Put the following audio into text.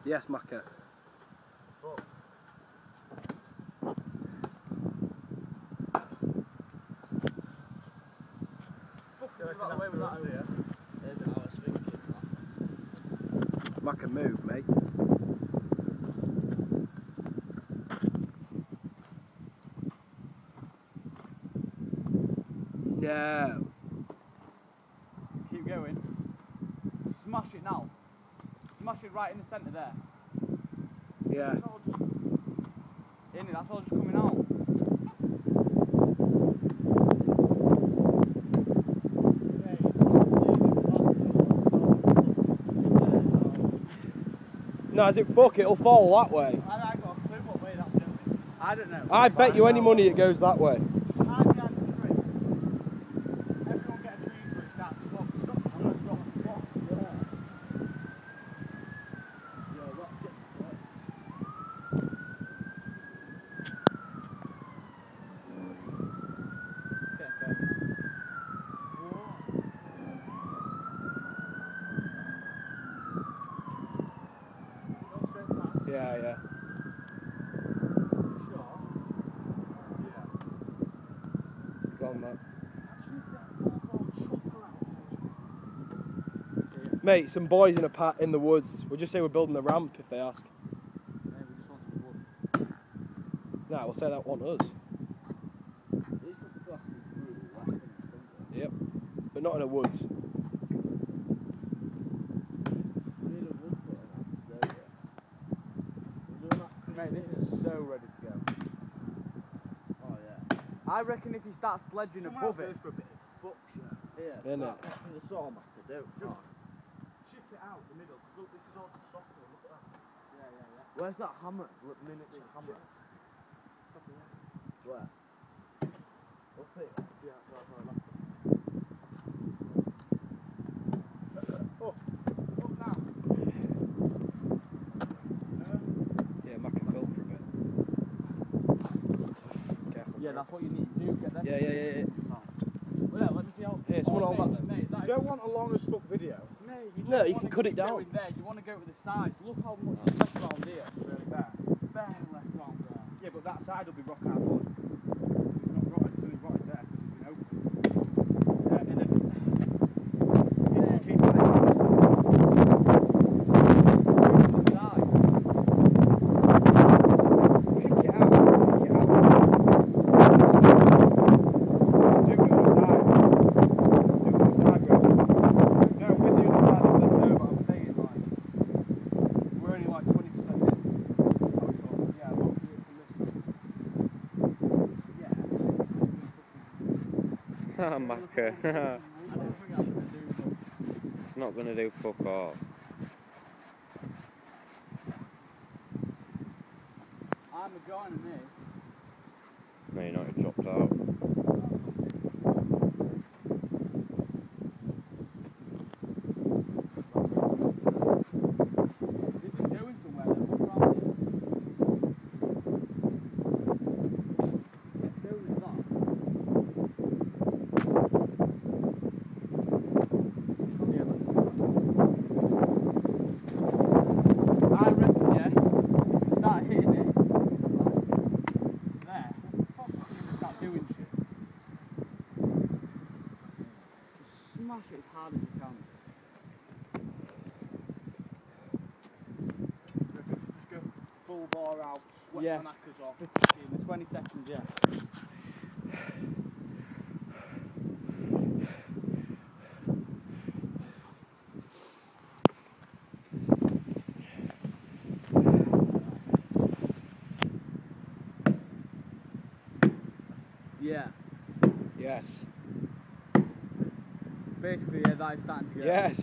Yes, Macca. Oh. Macca, move, mate. No. Keep going. Smash it now. Smash it right in the centre there. Yeah. In it, that's all just coming out. No, as it fuck, it'll fall that way. I ain't got a clue what way that's going. I don't know. I bet you any money it goes that way. Just hide behind the tree. Everyone get a tree for it starts to drop. Stop just going to drop the box. Yeah. Yeah, let's get it. Yeah, yeah. Sure. Yeah. Go on, mate. Yeah. Mate, some boys in the woods. We'll just say we're building the ramp if they ask. Maybe we just want some wood. Nah, we'll say that want us. Yep. But not in the woods. Mate, this is so ready to go. Oh yeah. I reckon if you start sledging above it. For a bit of buckshot. Yeah. Innit? What can the sawmaster do? Oh. Chip it out the middle. Look, this is all just soft. Look at that. Yeah. Where's that hammer? Look, miniature hammer. Where? Up here. Yeah, right, right. Oh, up now. Yeah, Mac can film for a bit. Careful. Yeah, that's what you need to do. Get them. Yeah. Oh. Well, yeah, let me see how. Here, someone hold that. Mate, You don't want a long as fuck video. Mate, No, don't you wanna can cut it keep down. going there. You want to go to the sides. Look how much is left round here. Really bare. Bare left round there. Yeah, but that side will be rock hard wood. It's not rotted. It's only rotted there because it's been open. And then Yeah, keep it there. To the side. Pick it out. Pick it out. do it on the side. Do it on the side, bro. No, with the other side of the no, but I'm saying like we're only like 20% in. Yeah, look at it from this side. Yeah. Ah, Macca. I don't think I'm gonna do much. It's not going to do fuck all. I'm a guy in me. No, you're not, it dropped out. This is going somewhere then. What's wrong with it? It's going as that. I reckon, yeah, if you start hitting it, like, there, fuck, you're gonna start doing shit. Just smash it as hard as you can. Just go full bore out, sweat Yeah. the knackers off. In the 20 seconds, yeah. Yeah. Yes. Basically, yeah, that is starting to get. Yes.